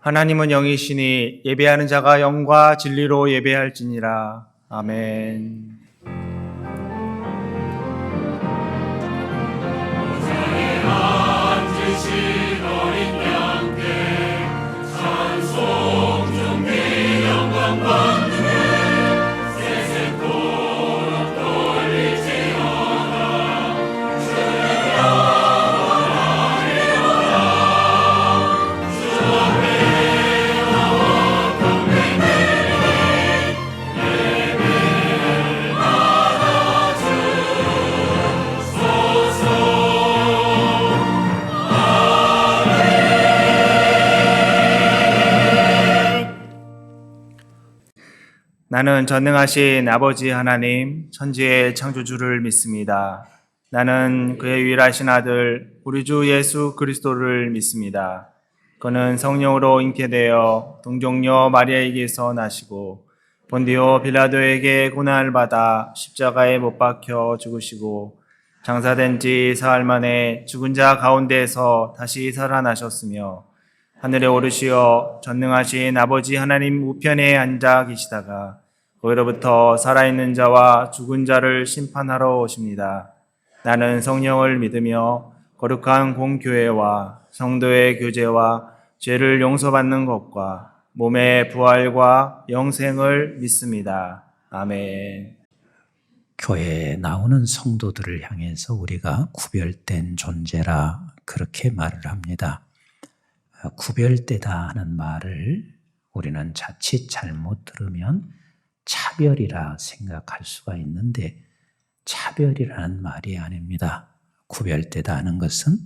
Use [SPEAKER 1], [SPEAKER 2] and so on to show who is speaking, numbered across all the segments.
[SPEAKER 1] 하나님은 영이시니 예배하는 자가 영과 진리로 예배할지니라. 아멘. 나는 전능하신 아버지 하나님, 천지의 창조주를 믿습니다. 나는 그의 유일하신 아들, 우리 주 예수 그리스도를 믿습니다. 그는 성령으로 잉태되어 동정녀 마리아에게서 나시고 본디오 빌라도에게 고난을 받아 십자가에 못 박혀 죽으시고 장사된 지 사흘 만에 죽은 자 가운데에서 다시 살아나셨으며 하늘에 오르시어 전능하신 아버지 하나님 우편에 앉아 계시다가 거기로부터 살아있는 자와 죽은 자를 심판하러 오십니다. 나는 성령을 믿으며 거룩한 공교회와 성도의 교제와 죄를 용서받는 것과 몸의 부활과 영생을 믿습니다. 아멘.
[SPEAKER 2] 교회에 나오는 성도들을 향해서 우리가 구별된 존재라 그렇게 말을 합니다. 구별되다 하는 말을 우리는 자칫 잘못 들으면 차별이라 생각할 수가 있는데 차별이라는 말이 아닙니다. 구별되다 하는 것은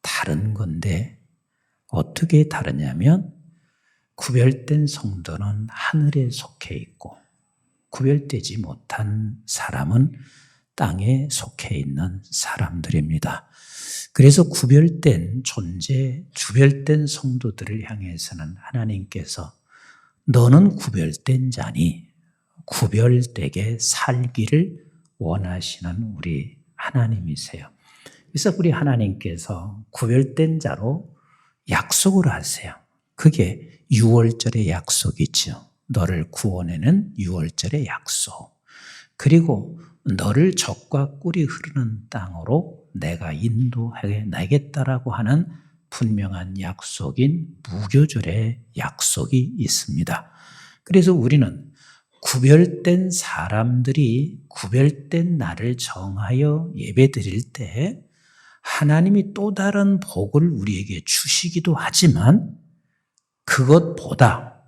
[SPEAKER 2] 다른 건데 어떻게 다르냐면 구별된 성도는 하늘에 속해 있고 구별되지 못한 사람은 땅에 속해 있는 사람들입니다. 그래서 구별된 존재, 구별된 성도들을 향해서는 하나님께서 너는 구별된 자니 구별되게 살기를 원하시는 우리 하나님이세요. 그래서 우리 하나님께서 구별된 자로 약속을 하세요. 그게 유월절의 약속이죠. 너를 구원해는 유월절의 약속. 그리고 너를 젖과 꿀이 흐르는 땅으로 내가 인도해 내겠다라고 하는 분명한 약속인 무교절의 약속이 있습니다. 그래서 우리는 구별된 사람들이 구별된 날을 정하여 예배드릴 때 하나님이 또 다른 복을 우리에게 주시기도 하지만 그것보다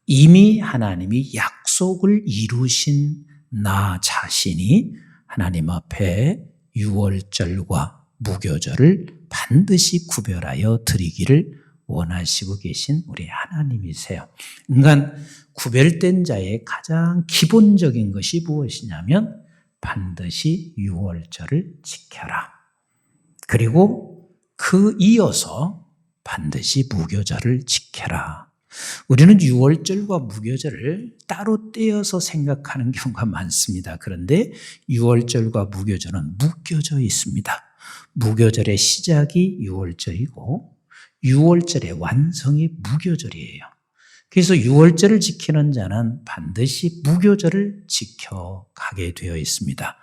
[SPEAKER 2] 이미 하나님이 약속을 이루신 나 자신이 하나님 앞에 유월절과 무교절을 반드시 구별하여 드리기를 원하시고 계신 우리 하나님이세요. 그러니까 구별된 자의 가장 기본적인 것이 무엇이냐면 반드시 유월절을 지켜라. 그리고 그 이어서 반드시 무교절을 지켜라. 우리는 유월절과 무교절을 따로 떼어서 생각하는 경우가 많습니다. 그런데 유월절과 무교절은 묶여져 있습니다. 무교절의 시작이 유월절이고 유월절의 완성이 무교절이에요. 그래서 유월절을 지키는 자는 반드시 무교절을 지켜가게 되어 있습니다.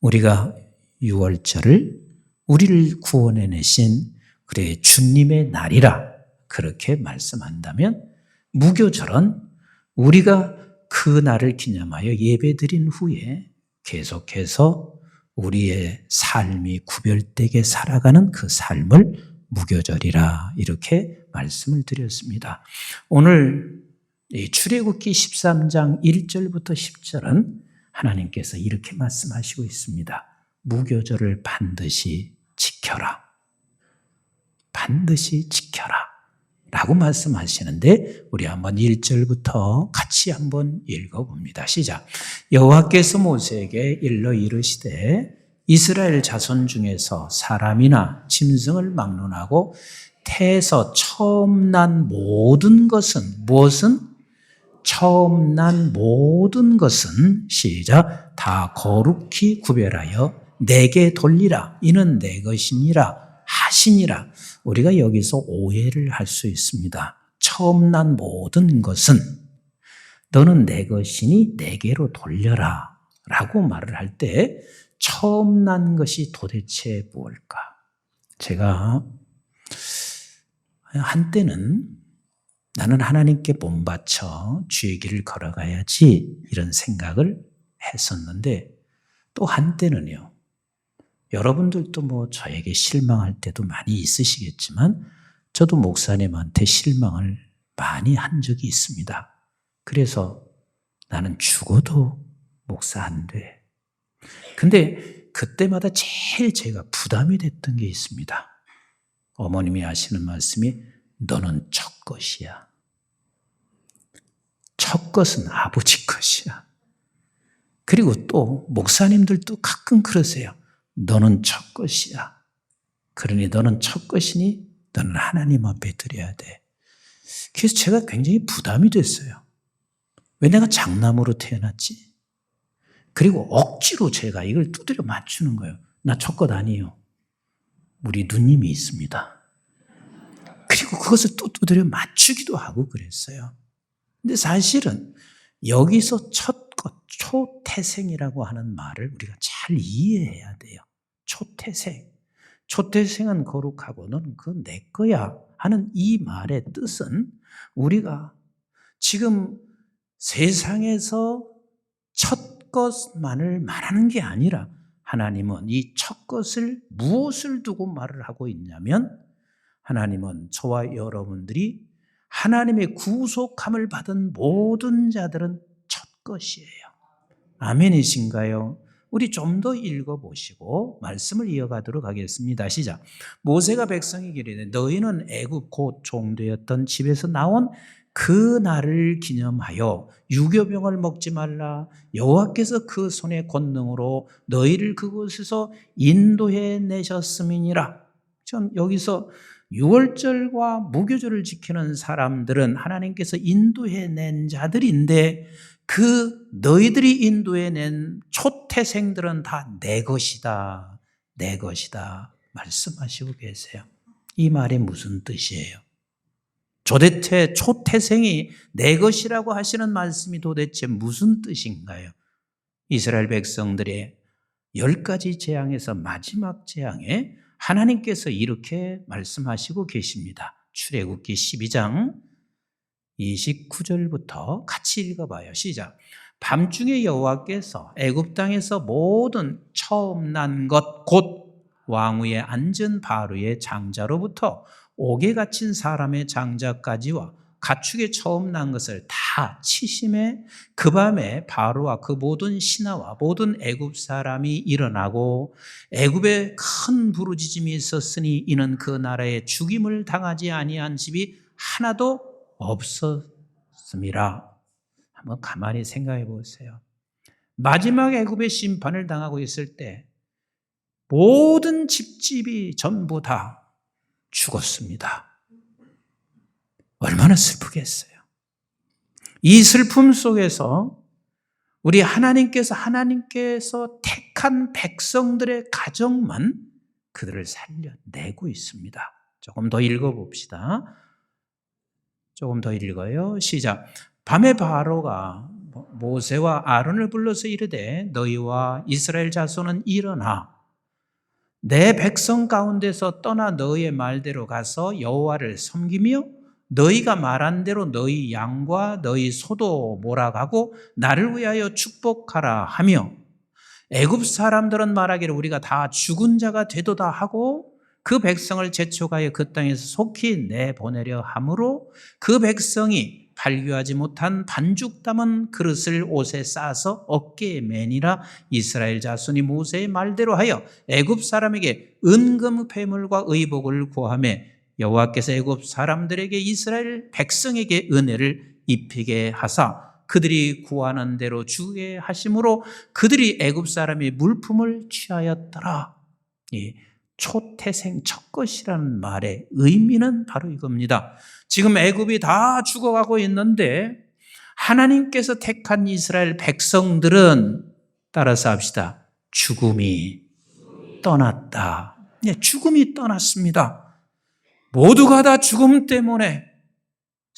[SPEAKER 2] 우리가 유월절을 우리를 구원해내신 그래 주님의 날이라 그렇게 말씀한다면 무교절은 우리가 그 날을 기념하여 예배드린 후에 계속해서 우리의 삶이 구별되게 살아가는 그 삶을 무교절이라 이렇게 말씀을 드렸습니다. 오늘 출애굽기 13장 1절부터 10절은 하나님께서 이렇게 말씀하시고 있습니다. 무교절을 반드시 지켜라. 반드시 지켜라 라고 말씀하시는데 우리 한번 1절부터 같이 한번 읽어봅니다. 시작. 여호와께서 모세에게 일러 이르시되 이스라엘 자손 중에서 사람이나 짐승을 막론하고 태에서 처음 난 모든 것은 무엇은? 처음 난 모든 것은 시작 다 거룩히 구별하여 내게 돌리라. 이는 내 것이니라 하시니라. 우리가 여기서 오해를 할 수 있습니다. 처음 난 모든 것은 너는 내 것이니 내게로 돌려라 라고 말을 할 때 처음 난 것이 도대체 무엇일까? 제가 한때는 나는 하나님께 몸바쳐 주의 길을 걸어가야지 이런 생각을 했었는데 또 한때는요. 여러분들도 뭐 저에게 실망할 때도 많이 있으시겠지만 저도 목사님한테 실망을 많이 한 적이 있습니다. 그래서 나는 죽어도 목사 안 돼. 근데 그때마다 제일 제가 부담이 됐던 게 있습니다. 어머님이 하시는 말씀이 너는 첫 것이야. 첫 것은 아버지 것이야. 그리고 또 목사님들도 가끔 그러세요. 너는 첫 것이야. 그러니 너는 첫 것이니 너는 하나님 앞에 드려야 돼. 그래서 제가 굉장히 부담이 됐어요. 왜 내가 장남으로 태어났지? 그리고 억지로 제가 이걸 두드려 맞추는 거예요. 나 첫 것 아니에요. 우리 누님이 있습니다. 그리고 그것을 또 두드려 맞추기도 하고 그랬어요. 근데 사실은 여기서 첫 것, 초태생이라고 하는 말을 우리가 잘 이해해야 돼요. 초태생. 초태생은 거룩하고 너는 그건 내 거야 하는 이 말의 뜻은 우리가 지금 세상에서 첫 것만을 말하는 게 아니라 하나님은 이 첫 것을 무엇을 두고 말을 하고 있냐면 하나님은 저와 여러분들이 하나님의 구속함을 받은 모든 자들은 첫 것이에요. 아멘이신가요? 우리 좀 더 읽어보시고 말씀을 이어가도록 하겠습니다. 시작. 모세가 백성에게 이르되 너희는 애굽 곧 종되었던 집에서 나온 그 날을 기념하여 유교병을 먹지 말라. 여호와께서 그 손의 권능으로 너희를 그곳에서 인도해 내셨음이니라. 전 여기서 유월절과 무교절을 지키는 사람들은 하나님께서 인도해 낸 자들인데 그 너희들이 인도해 낸 초태생들은 다 내 것이다. 내 것이다. 말씀하시고 계세요. 이 말이 무슨 뜻이에요? 도대체 초태생이 내 것이라고 하시는 말씀이 도대체 무슨 뜻인가요? 이스라엘 백성들의 10가지 재앙에서 마지막 재앙에 하나님께서 이렇게 말씀하시고 계십니다. 출애굽기 12장 29절부터 같이 읽어봐요. 시작. 밤중에 여호와께서 애굽 땅에서 모든 처음 난 것 곧 왕위에 앉은 바로의 장자로부터 옥에 갇힌 사람의 장자까지와 가축의 처음 난 것을 다 치심에 그 밤에 바로와 그 모든 신하와 모든 애굽 사람이 일어나고 애굽에 큰 부르짖음이 있었으니 이는 그 나라에 죽임을 당하지 아니한 집이 하나도 없었음이라. 한번 가만히 생각해 보세요. 마지막 애굽의 심판을 당하고 있을 때 모든 집집이 전부 다 죽었습니다. 얼마나 슬프겠어요. 이 슬픔 속에서 우리 하나님께서 택한 백성들의 가정만 그들을 살려내고 있습니다. 조금 더 읽어봅시다. 조금 더 읽어요. 시작. 밤에 바로가 모세와 아론을 불러서 이르되 너희와 이스라엘 자손은 일어나 내 백성 가운데서 떠나 너희의 말대로 가서 여호와를 섬기며 너희가 말한 대로 너희 양과 너희 소도 몰아가고 나를 위하여 축복하라 하며 애굽 사람들은 말하기를 우리가 다 죽은 자가 되도다 하고 그 백성을 재촉하여 그 땅에서 속히 내보내려 하므로 그 백성이 발교하지 못한 반죽 담은 그릇을 옷에 싸서 어깨에 매니라. 이스라엘 자손이 모세의 말대로 하여 애굽 사람에게 은금 회물과 의복을 구하며 여호와께서 애굽 사람들에게 이스라엘 백성에게 은혜를 입히게 하사 그들이 구하는 대로 주게 하심으로 그들이 애굽 사람의 물품을 취하였더라. 이 초태생 첫 것이라는 말의 의미는 바로 이겁니다. 지금 애굽이 다 죽어가고 있는데 하나님께서 택한 이스라엘 백성들은 따라서 합시다. 죽음이 떠났다. 죽음이 떠났습니다. 모두가 다 죽음 때문에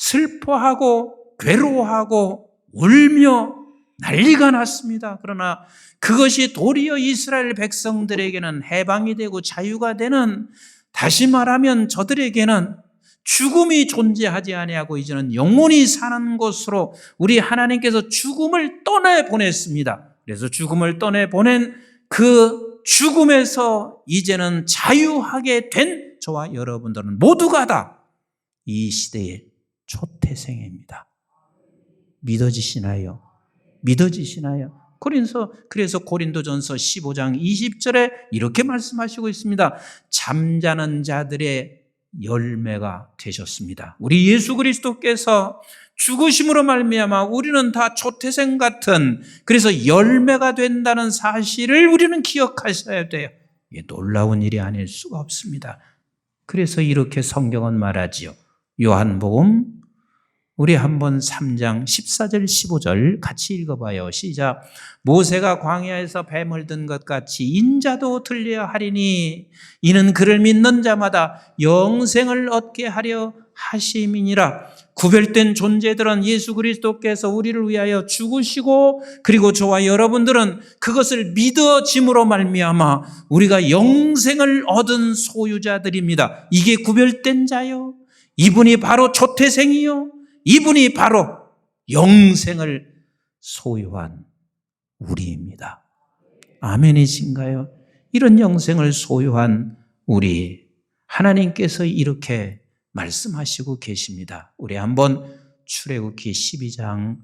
[SPEAKER 2] 슬퍼하고 괴로워하고 울며 난리가 났습니다. 그러나 그것이 도리어 이스라엘 백성들에게는 해방이 되고 자유가 되는, 다시 말하면 저들에게는 죽음이 존재하지 아니하고 이제는 영원히 사는 곳으로 우리 하나님께서 죽음을 떠내보냈습니다. 그래서 죽음을 떠내보낸 그 죽음에서 이제는 자유하게 된 저와 여러분들은 모두가 다 이 시대의 초태생입니다. 믿어지시나요? 믿어지시나요? 그래서 고린도전서 15장 20절에 이렇게 말씀하시고 있습니다. 잠자는 자들의 열매가 되셨습니다. 우리 예수 그리스도께서 죽으심으로 말미암아 우리는 다 초태생 같은, 그래서 열매가 된다는 사실을 우리는 기억하셔야 돼요. 이게 놀라운 일이 아닐 수가 없습니다. 그래서 이렇게 성경은 말하지요. 요한복음 우리 한번 3장 14절 15절 같이 읽어봐요. 시작. 모세가 광야에서 뱀을 든 것 같이 인자도 들려야 하리니 이는 그를 믿는 자마다 영생을 얻게 하려 하심이니라. 구별된 존재들은 예수 그리스도께서 우리를 위하여 죽으시고, 그리고 저와 여러분들은 그것을 믿어짐으로 말미암아 우리가 영생을 얻은 소유자들입니다. 이게 구별된 자요. 이분이 바로 초태생이요. 이분이 바로 영생을 소유한 우리입니다. 아멘이신가요? 이런 영생을 소유한 우리, 하나님께서 이렇게 말씀하시고 계십니다. 우리 한번 출애굽기 12장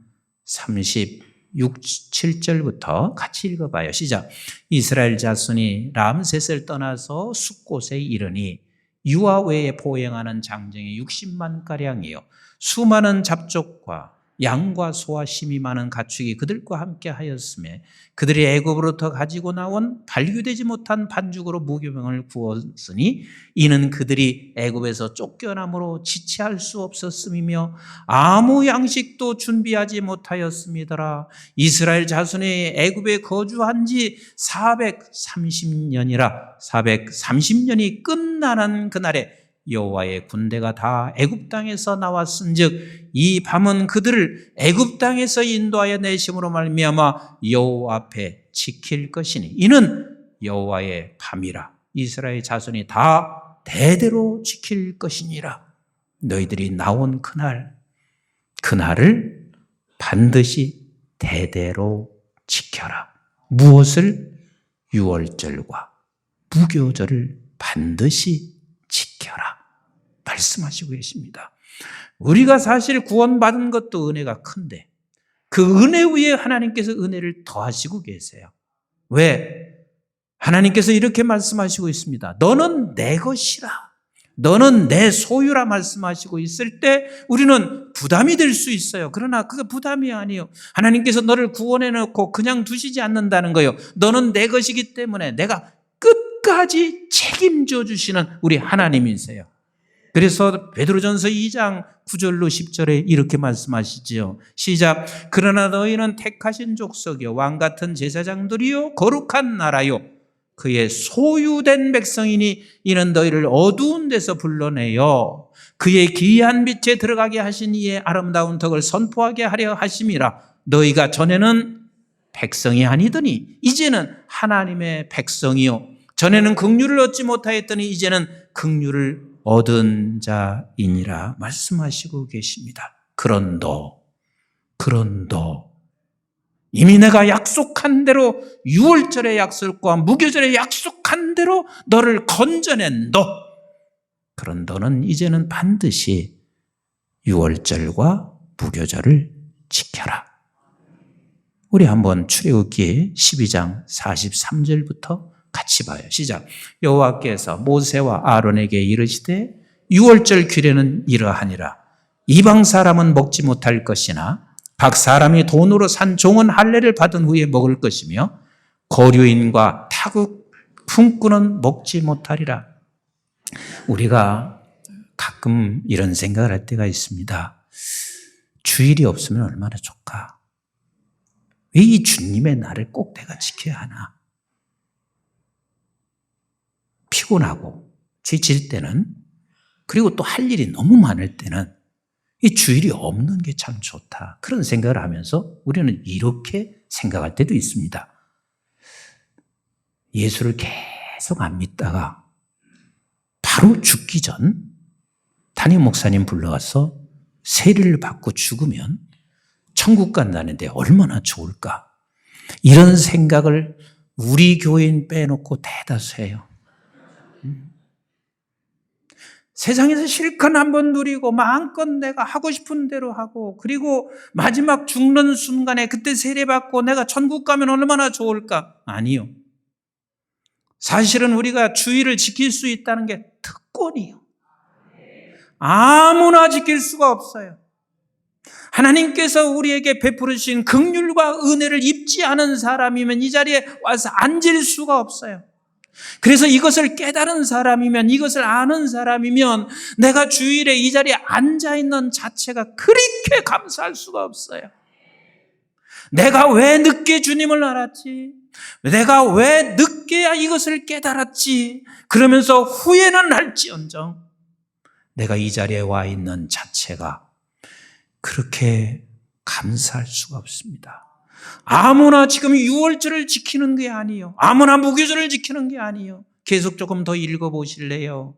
[SPEAKER 2] 36, 7절부터 같이 읽어봐요. 시작. 이스라엘 자손이 람셋을 떠나서 숫곳에 이르니 유아 외에 보행하는 장정이 60만 가량이요 수많은 잡족과 양과 소와 힘이 많은 가축이 그들과 함께 하였으며 그들이 애굽으로부터 가지고 나온 발교되지 못한 반죽으로 무교병을 구웠으니 이는 그들이 애굽에서 쫓겨남으로 지체할 수 없었음이며 아무 양식도 준비하지 못하였음이더라. 이스라엘 자손이 애굽에 거주한 지 430년이라 430년이 끝나는 그날에 여호와의 군대가 다 애굽 땅에서 나왔은즉 이 밤은 그들을 애굽 땅에서 인도하여 내심으로 말미암아 여호와 앞에 지킬 것이니 이는 여호와의 밤이라. 이스라엘 자손이 다 대대로 지킬 것이니라. 너희들이 나온 그날을 반드시 대대로 지켜라. 무엇을? 유월절과 무교절을 반드시 지켜라 말씀하시고 계십니다. 우리가 사실 구원받은 것도 은혜가 큰데 그 은혜 위에 하나님께서 은혜를 더하시고 계세요. 왜? 하나님께서 이렇게 말씀하시고 있습니다. 너는 내 것이라, 너는 내 소유라 말씀하시고 있을 때 우리는 부담이 될 수 있어요. 그러나 그게 부담이 아니에요. 하나님께서 너를 구원해 놓고 그냥 두시지 않는다는 거예요. 너는 내 것이기 때문에 내가 끝까지 책임져 주시는 우리 하나님이세요. 그래서 베드로전서 2장 9절로 10절에 이렇게 말씀하시지요. 시작. 그러나 너희는 택하신 족속이요 왕같은 제사장들이요 거룩한 나라요 그의 소유된 백성이니 이는 너희를 어두운 데서 불러내어 그의 기이한 빛에 들어가게 하신 이의 아름다운 덕을 선포하게 하려 하심이라. 너희가 전에는 백성이 아니더니 이제는 하나님의 백성이요 전에는 긍휼을 얻지 못하였더니 이제는 긍휼을 얻은 자이니라 말씀하시고 계십니다. 그런도 이미 내가 약속한 대로 유월절의 약속과 무교절의 약속한 대로 너를 건져낸 그런 너는 이제는 반드시 유월절과 무교절을 지켜라. 우리 한번 출애굽기 12장 43절부터 같이 봐요. 시작. 여호와께서 모세와 아론에게 이르시되 유월절 규례는 이러하니라. 이방 사람은 먹지 못할 것이나 각 사람이 돈으로 산 종은 할례를 받은 후에 먹을 것이며 거류인과 타국 품꾼은 먹지 못하리라. 우리가 가끔 이런 생각을 할 때가 있습니다. 주일이 없으면 얼마나 좋까? 왜 이 주님의 날을 꼭 내가 지켜야 하나? 피곤하고 지칠 때는, 그리고 또 할 일이 너무 많을 때는 이 주일이 없는 게 참 좋다. 그런 생각을 하면서 우리는 이렇게 생각할 때도 있습니다. 예수를 계속 안 믿다가 바로 죽기 전 담임 목사님 불러와서 세례를 받고 죽으면 천국 간다는데 얼마나 좋을까? 이런 생각을 우리 교인 빼놓고 대다수 해요. 세상에서 실컷 한번 누리고 마음껏 내가 하고 싶은 대로 하고 그리고 마지막 죽는 순간에 그때 세례받고 내가 천국 가면 얼마나 좋을까? 아니요. 사실은 우리가 주의를 지킬 수 있다는 게 특권이요. 아무나 지킬 수가 없어요. 하나님께서 우리에게 베푸르신 긍휼과 은혜를 입지 않은 사람이면 이 자리에 와서 앉을 수가 없어요. 그래서 이것을 깨달은 사람이면, 이것을 아는 사람이면 내가 주일에 이 자리에 앉아있는 자체가 그렇게 감사할 수가 없어요. 내가 왜 늦게 주님을 알았지? 내가 왜 늦게야 이것을 깨달았지? 그러면서 후회는 할지언정 내가 이 자리에 와 있는 자체가 그렇게 감사할 수가 없습니다. 아무나 지금 유월절을 지키는 게 아니에요. 아무나 무교절을 지키는 게 아니에요. 계속 조금 더 읽어보실래요?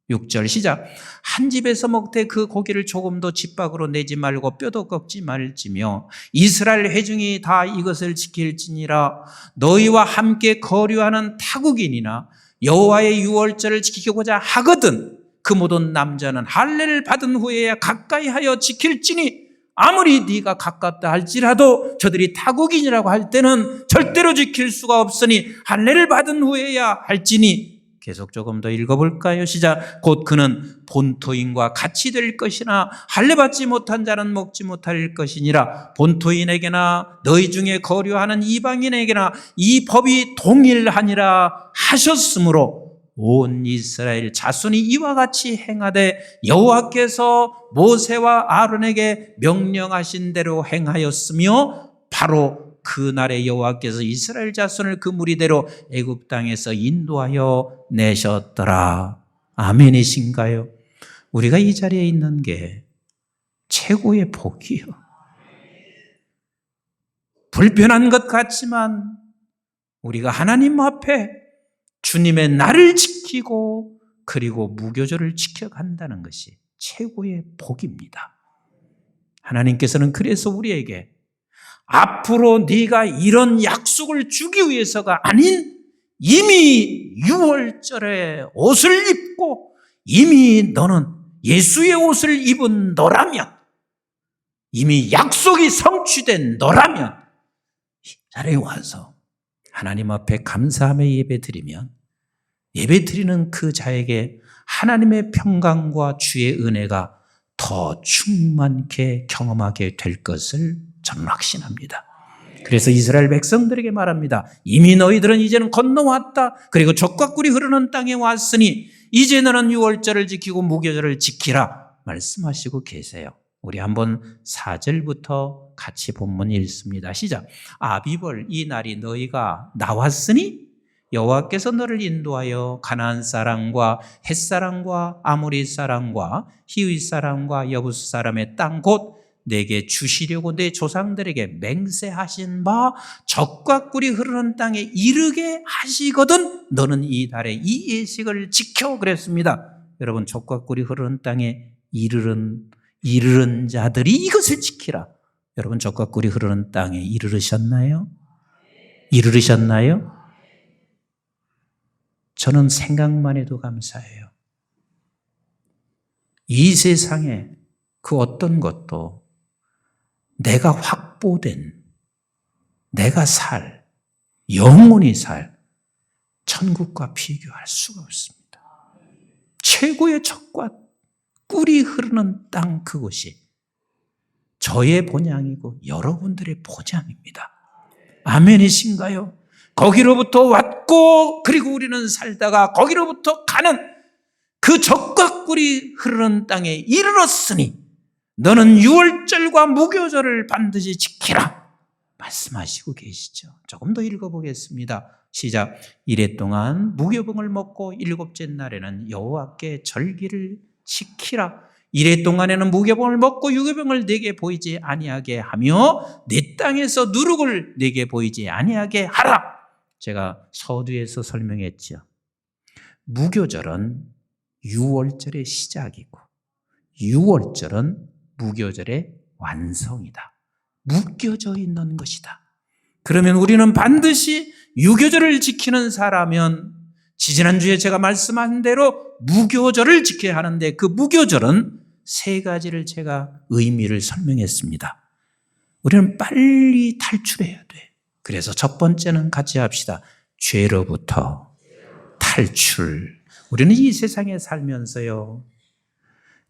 [SPEAKER 2] 46절 시작. 한 집에서 먹되 그 고기를 조금 더 집 밖으로 내지 말고 뼈도 꺾지 말지며 이스라엘 회중이 다 이것을 지킬지니라. 너희와 함께 거류하는 타국인이나 여호와의 유월절을 지키고자 하거든 그 모든 남자는 할례를 받은 후에야 가까이 하여 지킬지니 아무리 네가 가깝다 할지라도 저들이 타국인이라고 할 때는 절대로 지킬 수가 없으니 할례를 받은 후에야 할지니. 계속 조금 더 읽어볼까요? 시작. 곧 그는 본토인과 같이 될 것이나 할례 받지 못한 자는 먹지 못할 것이니라. 본토인에게나 너희 중에 거류하는 이방인에게나 이 법이 동일하니라 하셨으므로 온 이스라엘 자손이 이와 같이 행하되 여호와께서 모세와 아론에게 명령하신 대로 행하였으며 바로 그날에 여호와께서 이스라엘 자손을 그 무리대로 애굽 땅에서 인도하여 내셨더라. 아멘이신가요? 우리가 이 자리에 있는 게 최고의 복이요. 불편한 것 같지만 우리가 하나님 앞에 주님의 날을 지키고 그리고 무교절을 지켜간다는 것이 최고의 복입니다. 하나님께서는 그래서 우리에게 앞으로 네가 이런 약속을 주기 위해서가 아닌 이미 유월절에 옷을 입고 이미 너는 예수의 옷을 입은 너라면, 이미 약속이 성취된 너라면 이 자리에 와서 하나님 앞에 감사함의 예배 드리면 예배 드리는 그 자에게 하나님의 평강과 주의 은혜가 더 충만케 경험하게 될 것을 저는 확신합니다. 그래서 이스라엘 백성들에게 말합니다. 이미 너희들은 이제는 건너왔다. 그리고 젖과 꿀이 흐르는 땅에 왔으니 이제 너는 유월절을 지키고 무교절을 지키라 말씀하시고 계세요. 우리 한번 4절부터 같이 본문 읽습니다. 시작. 아비벌 이 날이 너희가 나왔으니 여호와께서 너를 인도하여 가나안 사람과 헷 사람과 아모리 사람과 히윗 사람과 여부스 사람의 땅 곧 내게 주시려고 내 조상들에게 맹세하신 바 젖과 꿀이 흐르는 땅에 이르게 하시거든 너는 이 달에 이 예식을 지켜 그랬습니다. 여러분 젖과 꿀이 흐르는 땅에 이르는 자들이 이것을 지키라. 여러분 젖과 꿀이 흐르는 땅에 이르르셨나요? 이르르셨나요? 저는 생각만 해도 감사해요. 이 세상에 그 어떤 것도 내가 확보된, 내가 살, 영원히 살 천국과 비교할 수가 없습니다. 최고의 젖과 꿀이 흐르는 땅 그곳이 저의 본향이고 여러분들의 본향입니다. 아멘이신가요? 거기로부터 왔고 그리고 우리는 살다가 거기로부터 가는 그 젖과 꿀이 흐르는 땅에 이르렀으니 너는 유월절과 무교절을 반드시 지키라 말씀하시고 계시죠. 조금 더 읽어보겠습니다. 시작. 이래 동안 무교병을 먹고 일곱째 날에는 여호와께 절기를 지키라. 이래 동안에는 무교병을 먹고 유교병을 내게 보이지 아니하게 하며 내 땅에서 누룩을 내게 보이지 아니하게 하라. 제가 서두에서 설명했죠. 무교절은 유월절의 시작이고 유월절은 무교절의 완성이다. 묶여져 있는 것이다. 그러면 우리는 반드시 유교절을 지키는 사람은 지지난주에 제가 말씀한 대로 무교절을 지켜야 하는데 그 무교절은 세 가지를 제가 의미를 설명했습니다. 우리는 빨리 탈출해야 돼. 그래서 첫 번째는 같이 합시다. 죄로부터 탈출. 우리는 이 세상에 살면서요,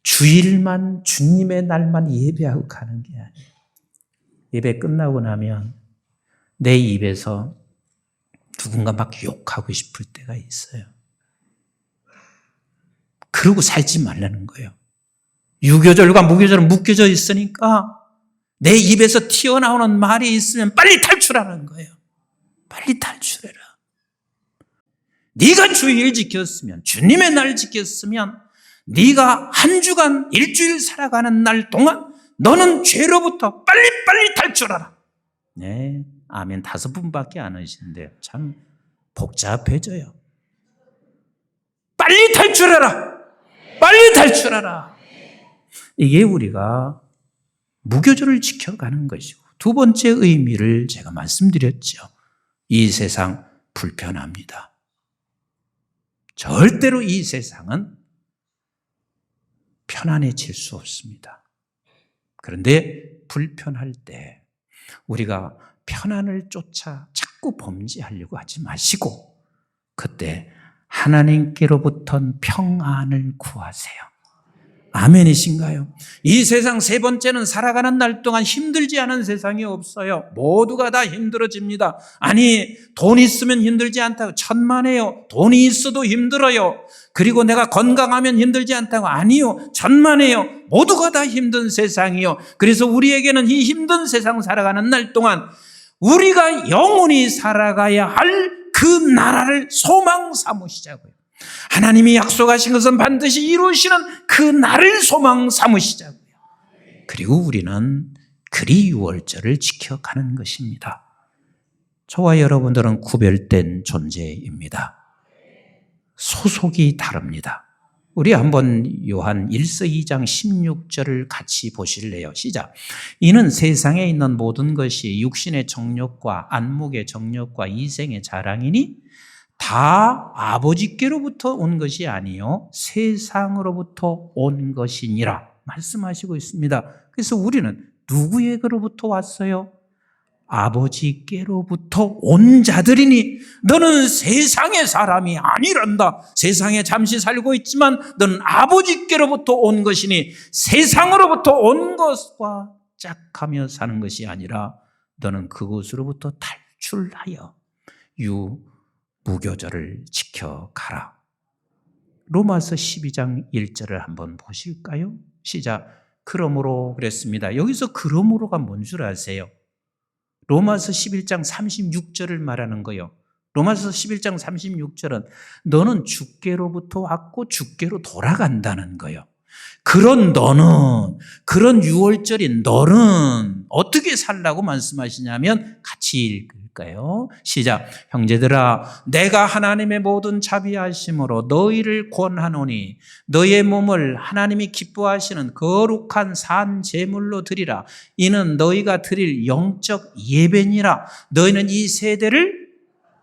[SPEAKER 2] 주일만, 주님의 날만 예배하고 가는 게 아니에요. 예배 끝나고 나면 내 입에서 누군가 막 욕하고 싶을 때가 있어요. 그러고 살지 말라는 거예요. 유교절과 무교절은 묶여져 있으니까 내 입에서 튀어나오는 말이 있으면 빨리 탈출하는 거예요. 빨리 탈출해라. 네가 주일 지켰으면, 주님의 날 지켰으면, 네가 한 주간 일주일 살아가는 날 동안 너는 죄로부터 빨리빨리 탈출하라. 네, 아멘 5분밖에 안 하시는데요. 참 복잡해져요. 빨리 탈출하라. 빨리 탈출하라. 이게 우리가 무교절을 지켜가는 것이고, 두 번째 의미를 제가 말씀드렸죠. 이 세상 불편합니다. 절대로 이 세상은 편안해질 수 없습니다. 그런데 불편할 때 우리가 편안을 쫓아 자꾸 범죄하려고 하지 마시고 그때 하나님께로부터 평안을 구하세요. 아멘이신가요? 이 세상 세 번째는 살아가는 날 동안 힘들지 않은 세상이 없어요. 모두가 다 힘들어집니다. 아니, 돈 있으면 힘들지 않다고 천만에요. 돈이 있어도 힘들어요. 그리고 내가 건강하면 힘들지 않다고 아니요. 천만에요. 모두가 다 힘든 세상이요. 그래서 우리에게는 이 힘든 세상 살아가는 날 동안 우리가 영원히 살아가야 할 그 나라를 소망 삼으시자고요. 하나님이 약속하신 것은 반드시 이루시는 그 날을 소망 삼으시자고요. 그리고 우리는 그리 유월절을 지켜가는 것입니다. 저와 여러분들은 구별된 존재입니다. 소속이 다릅니다. 우리 한번 요한 1서 2장 16절을 같이 보실래요? 시작. 이는 세상에 있는 모든 것이 육신의 정욕과 안목의 정욕과 이생의 자랑이니 다 아버지께로부터 온 것이 아니요 세상으로부터 온 것이니라 말씀하시고 있습니다. 그래서 우리는 누구에게로부터 왔어요? 아버지께로부터 온 자들이니 너는 세상의 사람이 아니란다. 세상에 잠시 살고 있지만 너는 아버지께로부터 온 것이니 세상으로부터 온 것과 짝하며 사는 것이 아니라 너는 그곳으로부터 탈출하여 무교절을 지켜가라. 로마서 12장 1절을 한번 보실까요? 시작. 그러므로 그랬습니다. 여기서 그러므로가 뭔 줄 아세요? 로마서 11장 36절을 말하는 거예요. 로마서 11장 36절은 너는 주께로부터 왔고 주께로 돌아간다는 거예요. 그런 너는, 그런 유월절인 너는 어떻게 살라고 말씀하시냐면 같이 읽을까요? 시작. 형제들아, 내가 하나님의 모든 자비하심으로 너희를 권하노니 너희의 몸을 하나님이 기뻐하시는 거룩한 산 제물로 드리라. 이는 너희가 드릴 영적 예배니라. 너희는 이 세대를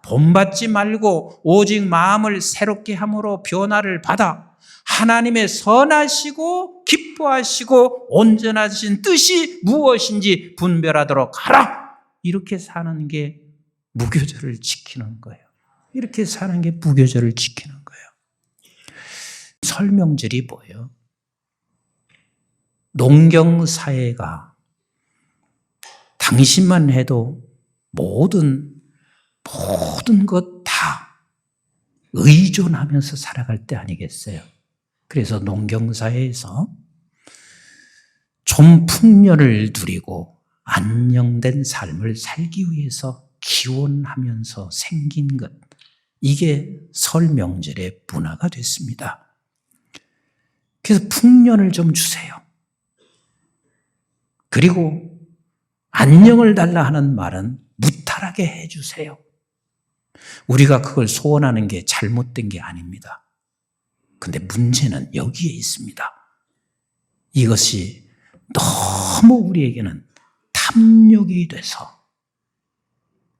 [SPEAKER 2] 본받지 말고 오직 마음을 새롭게 함으로 변화를 받아 하나님의 선하시고 기뻐하시고 온전하신 뜻이 무엇인지 분별하도록 하라. 이렇게 사는 게 무교절을 지키는 거예요. 이렇게 사는 게 무교절을 지키는 거예요. 설명절이 뭐예요? 농경사회가 당신만 해도 모든 것 다 의존하면서 살아갈 때 아니겠어요? 그래서 농경사회에서 좀 풍년을 누리고 안녕된 삶을 살기 위해서 기원하면서 생긴 것, 이게 설 명절의 문화가 됐습니다. 그래서 풍년을 좀 주세요. 그리고 안녕을 달라 하는 말은 무탈하게 해주세요. 우리가 그걸 소원하는 게 잘못된 게 아닙니다. 근데 문제는 여기에 있습니다. 이것이 너무 우리에게는 탐욕이 돼서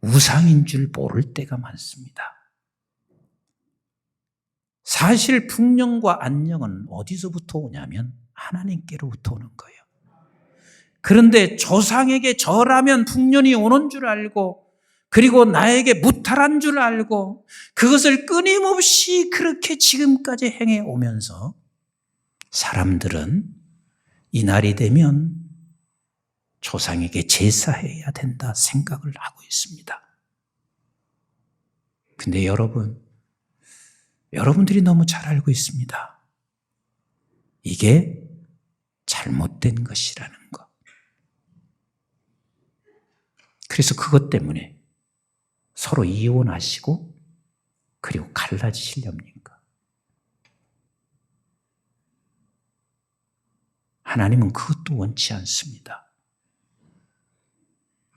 [SPEAKER 2] 우상인 줄 모를 때가 많습니다. 사실 풍년과 안녕은 어디서부터 오냐면 하나님께로부터 오는 거예요. 그런데 조상에게 절하면 풍년이 오는 줄 알고, 그리고 나에게 무탈한 줄 알고, 그것을 끊임없이 그렇게 지금까지 행해 오면서 사람들은 이 날이 되면 조상에게 제사해야 된다 생각을 하고 있습니다. 근데 여러분들이 너무 잘 알고 있습니다. 이게 잘못된 것이라는 것. 그래서 그것 때문에 서로 이혼하시고 그리고 갈라지시렵니까? 하나님은 그것도 원치 않습니다.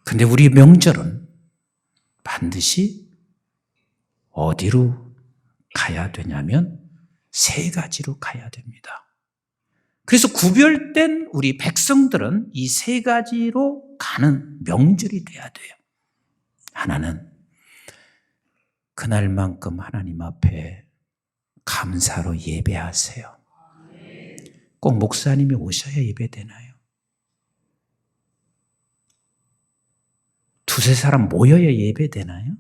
[SPEAKER 2] 근데 우리 명절은 반드시 어디로 가야 되냐면 세 가지로 가야 됩니다. 그래서 구별된 우리 백성들은 이 세 가지로 가는 명절이 돼야 돼요. 하나는 그날만큼 하나님 앞에 감사로 예배하세요. 꼭 목사님이 오셔야 예배되나요? 두세 사람 모여야 예배되나요?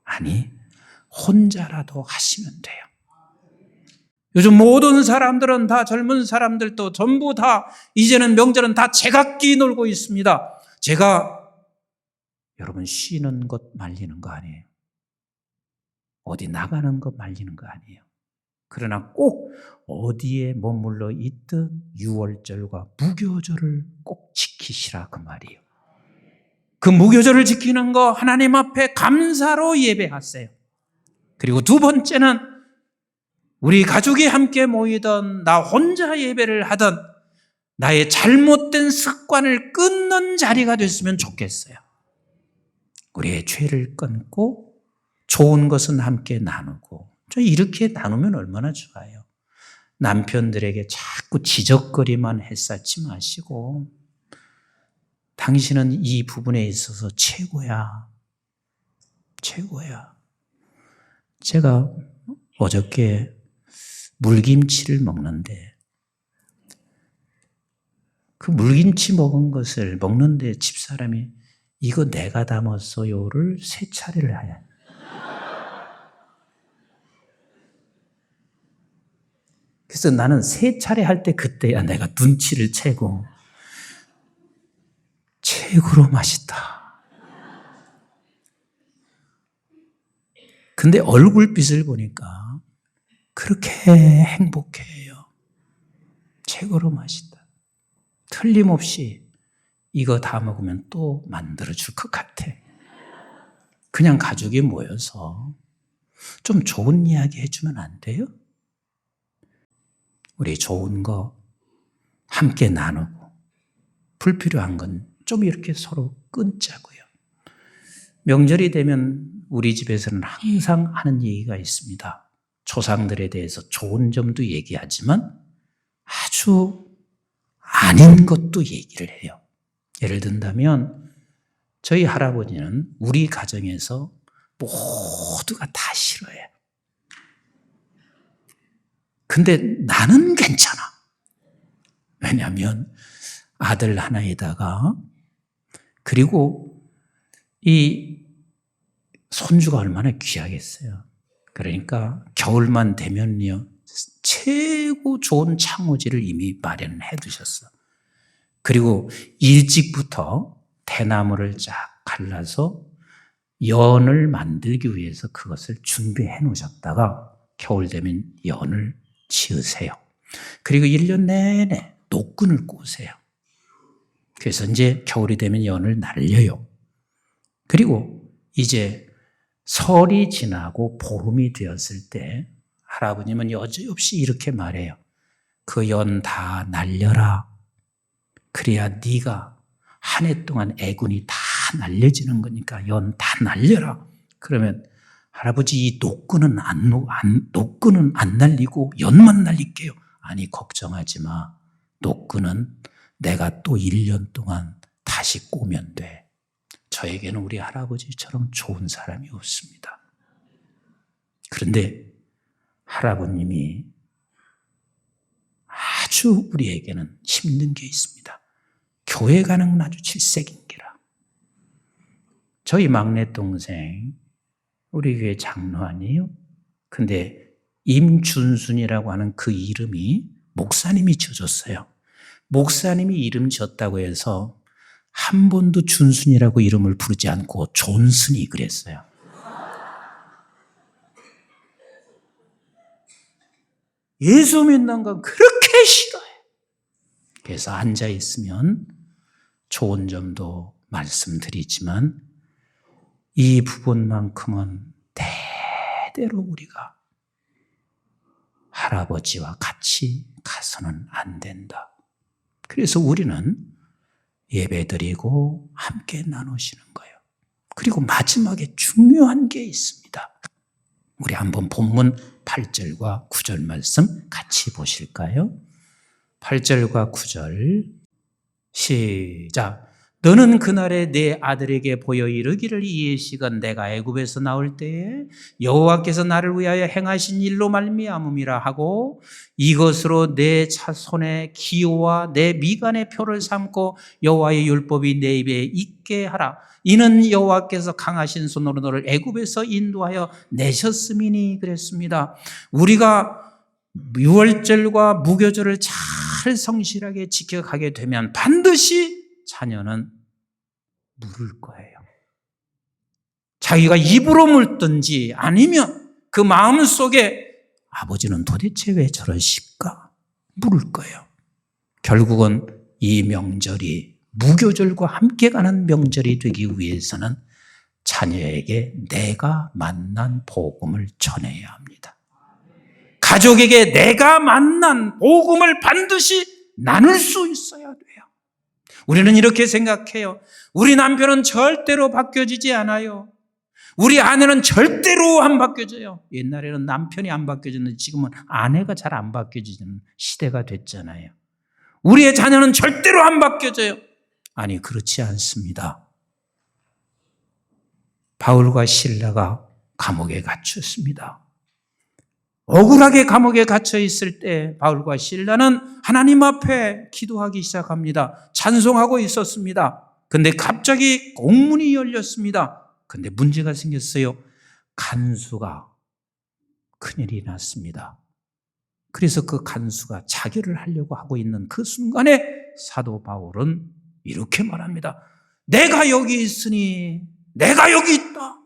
[SPEAKER 2] 아니, 혼자라도 하시면 돼요. 요즘 모든 사람들은 다, 젊은 사람들도 전부 다 이제는 명절은 다 제각기 놀고 있습니다. 제가 여러분 쉬는 것 말리는 거 아니에요. 어디 나가는 것 말리는 거 아니에요. 그러나 꼭 어디에 머물러 있든 유월절과 무교절을 꼭 지키시라 그 말이에요. 그 무교절을 지키는 거 하나님 앞에 감사로 예배하세요. 그리고 두 번째는 우리 가족이 함께 모이던 나 혼자 예배를 하던 나의 잘못된 습관을 끊는 자리가 됐으면 좋겠어요. 우리의 죄를 끊고 좋은 것은 함께 나누고, 이렇게 나누면 얼마나 좋아요. 남편들에게 자꾸 지적거리만 해싸지 마시고 당신은 이 부분에 있어서 최고야. 최고야. 제가 어저께 물김치를 먹는데 그 물김치 먹은 것을 먹는데 집사람이 이거 내가 담았어요를 세 차례를 해요. 그래서 나는 세 차례 할 때 그때야 내가 눈치를 채고 최고로 맛있다. 근데 얼굴빛을 보니까 그렇게 행복해요. 최고로 맛있다. 틀림없이 이거 다 먹으면 또 만들어줄 것 같아. 그냥 가족이 모여서 좀 좋은 이야기 해주면 안 돼요? 우리 좋은 거 함께 나누고 불필요한 건 좀 이렇게 서로 끊자고요. 명절이 되면 우리 집에서는 항상 하는 얘기가 있습니다. 조상들에 대해서 좋은 점도 얘기하지만 아주 아닌 것도 얘기를 해요. 예를 든다면 저희 할아버지는 우리 가정에서 모두가 다 싫어해요. 근데 나는 괜찮아. 왜냐하면 아들 하나에다가 그리고 이 손주가 얼마나 귀하겠어요. 그러니까 겨울만 되면요 최고 좋은 창호지를 이미 마련해 두셨어. 그리고 일찍부터 대나무를 쫙 갈라서 연을 만들기 위해서 그것을 준비해 놓으셨다가 겨울 되면 연을 지으세요. 그리고 1년 내내 노끈을 꼬세요. 그래서 이제 겨울이 되면 연을 날려요. 그리고 이제 설이 지나고 보름이 되었을 때 할아버님은 여지없이 이렇게 말해요. 그 연 다 날려라. 그래야 네가 한 해 동안 애군이 다 날려지는 거니까 연 다 날려라. 그러면 할아버지 이 노끈은 안 날리고 연만 날릴게요. 아니 걱정하지 마. 노끈은 내가 또 1년 동안 다시 꼬면 돼. 저에게는 우리 할아버지처럼 좋은 사람이 없습니다. 그런데 할아버님이 아주 우리에게는 힘든 게 있습니다. 교회 가는 건 아주 질색인기라. 저희 막내 동생 우리 교회 장로 아니에요? 근데 임준순이라고 하는 그 이름이 목사님이 지어줬어요. 목사님이 이름 지었다고 해서 한 번도 준순이라고 이름을 부르지 않고 존슨이 그랬어요. 예수 믿는 건 그렇게 싫어해. 그래서 앉아있으면 좋은 점도 말씀드리지만 이 부분만큼은 대대로 우리가 할아버지와 같이 가서는 안 된다. 그래서 우리는 예배드리고 함께 나누시는 거예요. 그리고 마지막에 중요한 게 있습니다. 우리 한번 본문 8절과 9절 말씀 같이 보실까요? 8절과 9절 시작. 너는 그날에 내 아들에게 보여 이르기를 이의 시건 내가 애굽에서 나올 때에 여호와께서 나를 위하여 행하신 일로 말미암음이라 하고 이것으로 내 자손의 기호와 내 미간의 표를 삼고 여호와의 율법이 내 입에 있게 하라. 이는 여호와께서 강하신 손으로 너를 애굽에서 인도하여 내셨음이니 그랬습니다. 우리가 유월절과 무교절을 잘 성실하게 지켜가게 되면 반드시 자녀는 물을 거예요. 자기가 입으로 물든지 아니면 그 마음속에 아버지는 도대체 왜 저러실까? 물을 거예요. 결국은 이 명절이 무교절과 함께 가는 명절이 되기 위해서는 자녀에게 내가 만난 복음을 전해야 합니다. 가족에게 내가 만난 복음을 반드시 나눌 수 있어야 돼요. 우리는 이렇게 생각해요. 우리 남편은 절대로 바뀌어지지 않아요. 우리 아내는 절대로 안 바뀌어져요. 옛날에는 남편이 안 바뀌어졌는데 지금은 아내가 잘 안 바뀌어지는 시대가 됐잖아요. 우리의 자녀는 절대로 안 바뀌어져요. 아니, 그렇지 않습니다. 바울과 실라가 감옥에 갇혔습니다. 억울하게 감옥에 갇혀 있을 때 바울과 실라는 하나님 앞에 기도하기 시작합니다. 찬송하고 있었습니다. 근데 갑자기 공문이 열렸습니다. 근데 문제가 생겼어요. 간수가 큰일이 났습니다. 그래서 그 간수가 자결을 하려고 하고 있는 그 순간에 사도 바울은 이렇게 말합니다. 내가 여기 있으니 내가 여기 있다.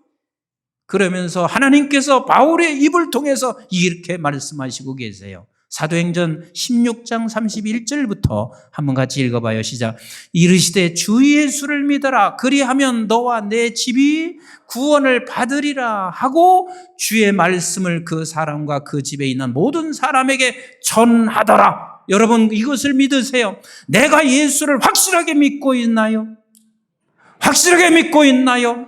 [SPEAKER 2] 그러면서 하나님께서 바울의 입을 통해서 이렇게 말씀하시고 계세요. 사도행전 16장 31절부터 한번 같이 읽어봐요. 시작. 이르시되 주 예수를 믿어라. 그리하면 너와 내 집이 구원을 받으리라 하고 주의 말씀을 그 사람과 그 집에 있는 모든 사람에게 전하더라. 여러분 이것을 믿으세요. 내가 예수를 확실하게 믿고 있나요? 확실하게 믿고 있나요?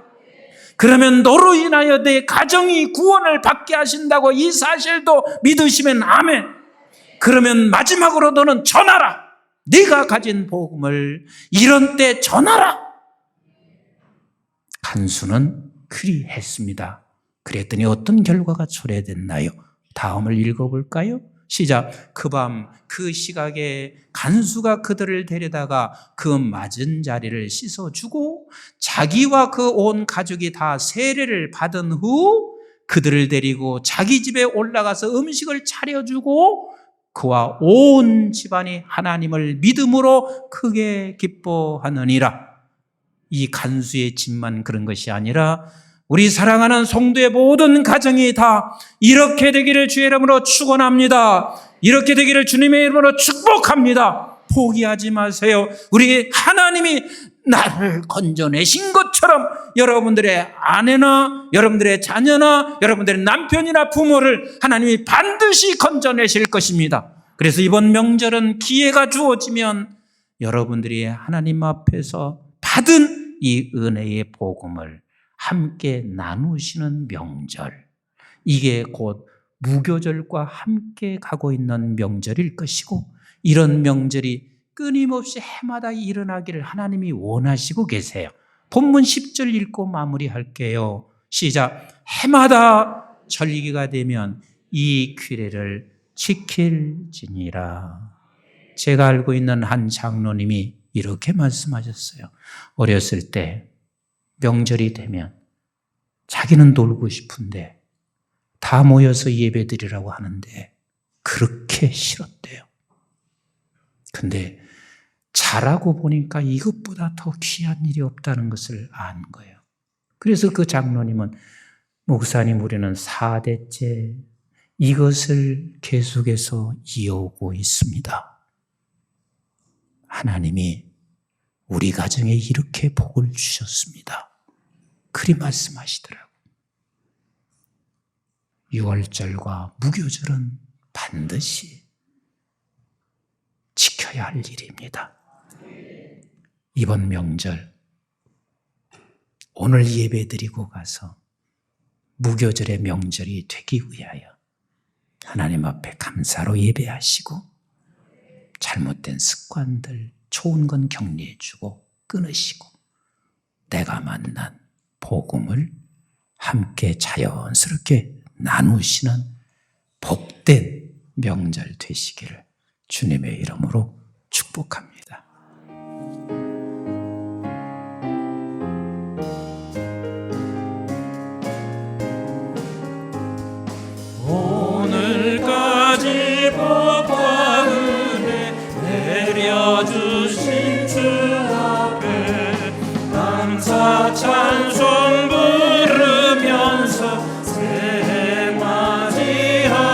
[SPEAKER 2] 그러면 너로 인하여 내 가정이 구원을 받게 하신다고 이 사실도 믿으시면 아멘. 그러면 마지막으로 너는 전하라. 네가 가진 복음을 이런 때 전하라. 간수는 그리했습니다. 그랬더니 어떤 결과가 초래됐나요? 다음을 읽어볼까요? 시작. 그 밤 그 시각에 간수가 그들을 데려다가 그 맞은 자리를 씻어주고 자기와 그 온 가족이 다 세례를 받은 후 그들을 데리고 자기 집에 올라가서 음식을 차려주고 그와 온 집안이 하나님을 믿음으로 크게 기뻐하느니라. 이 간수의 집만 그런 것이 아니라 우리 사랑하는 성도의 모든 가정이 다 이렇게 되기를 주의 이름으로 축원합니다. 이렇게 되기를 주님의 이름으로 축복합니다. 포기하지 마세요. 우리 하나님이 나를 건져내신 것처럼 여러분들의 아내나 여러분들의 자녀나 여러분들의 남편이나 부모를 하나님이 반드시 건져내실 것입니다. 그래서 이번 명절은 기회가 주어지면 여러분들이 하나님 앞에서 받은 이 은혜의 복음을 함께 나누시는 명절, 이게 곧 무교절과 함께 가고 있는 명절일 것이고, 이런 명절이 끊임없이 해마다 일어나기를 하나님이 원하시고 계세요. 본문 10절 읽고 마무리할게요. 시작. 해마다 절기가 되면 이 규례를 지킬지니라. 제가 알고 있는 한 장로님이 이렇게 말씀하셨어요. 어렸을 때 명절이 되면 자기는 놀고 싶은데 다 모여서 예배드리라고 하는데 그렇게 싫었대요. 근데 자라고 보니까 이것보다 더 귀한 일이 없다는 것을 안 거예요. 그래서 그 장로님은 목사님, 우리는 4대째 이것을 계속해서 이어오고 있습니다. 하나님이 우리 가정에 이렇게 복을 주셨습니다. 그리 말씀하시더라고요. 6월절과 무교절은 반드시 지켜야 할 일입니다. 이번 명절 오늘 예배드리고 가서 무교절의 명절이 되기 위하여 하나님 앞에 감사로 예배하시고 잘못된 습관들, 좋은 건 격려해주고 끊으시고 내가 만난 복음을 함께 자연스럽게 나누시는 복된 명절 되시기를 주님의 이름으로 축복합니다.
[SPEAKER 3] 오늘까지 복과 은혜 내려주신 주 앞에 감사 찬송 부르면서 새해 맞이합니다.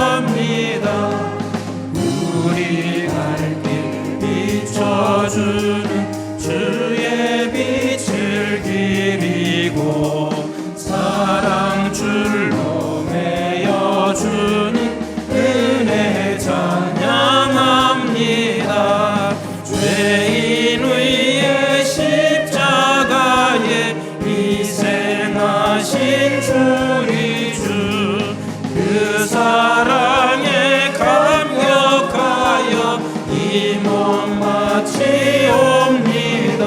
[SPEAKER 3] 우리 갈 길 비춰주는 주의 빛을 기리고 사랑 줄로 매여주는 은혜 찬양합니다. 죄인 위에 십자가에 희생하신 우리 주, 그 사랑에 감격하여 이 몸 바치옵니다.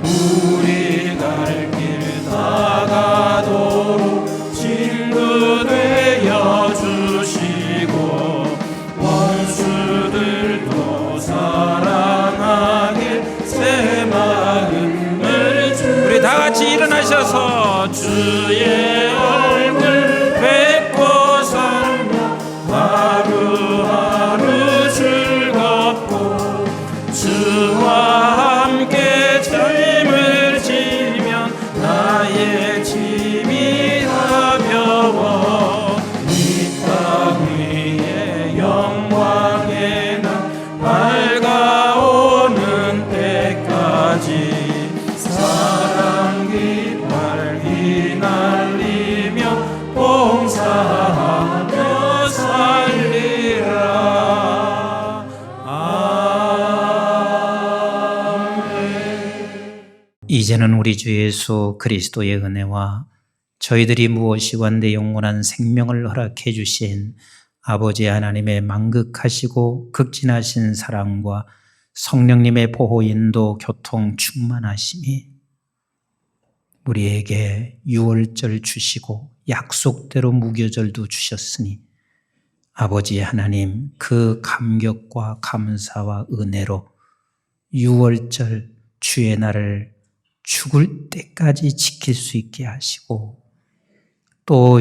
[SPEAKER 3] 우리 갈 길 다가도록 친구 되어 주시고 원수들도 사랑하게 새 마음을 주.
[SPEAKER 2] 우리 다 같이 일어나셔서
[SPEAKER 3] 주의 얼굴 뵙고 살며 하루하루 즐겁고 주와 함께 짐을 지면 나의 짐이 가벼워 이 땅 위에 영광의 날 밝아오는 때까지 사랑 깃발 휘날리며 봉사하며 살리라. 아멘.
[SPEAKER 2] 이제는 우리 주 예수 그리스도의 은혜와 저희들이 무엇이건대 영원한 생명을 허락해 주신 아버지 하나님의 만극하시고 극진하신 사랑과 성령님의 보호 인도 교통 충만하심이 우리에게 유월절 주시고 약속대로 무교절도 주셨으니 아버지 하나님 그 감격과 감사와 은혜로 유월절 주의 날을 죽을 때까지 지킬 수 있게 하시고 또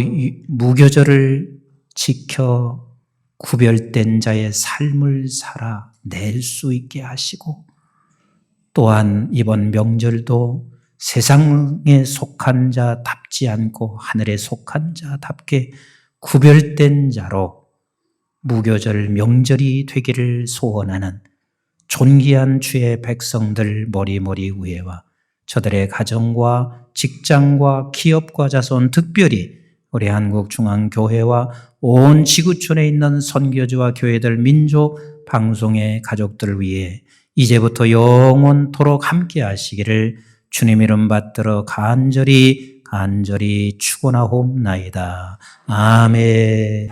[SPEAKER 2] 무교절을 지켜 구별된 자의 삶을 살아 낼 수 있게 하시고 또한 이번 명절도 세상에 속한 자답지 않고 하늘에 속한 자답게 구별된 자로 무교절 명절이 되기를 소원하는 존귀한 주의 백성들 머리머리 위에와 저들의 가정과 직장과 기업과 자손 특별히 우리 한국중앙교회와 온 지구촌에 있는 선교지와 교회들, 민족, 방송의 가족들을 위해 이제부터 영원토록 함께 하시기를 주님 이름 받들어 간절히 축원하옵나이다. 아멘.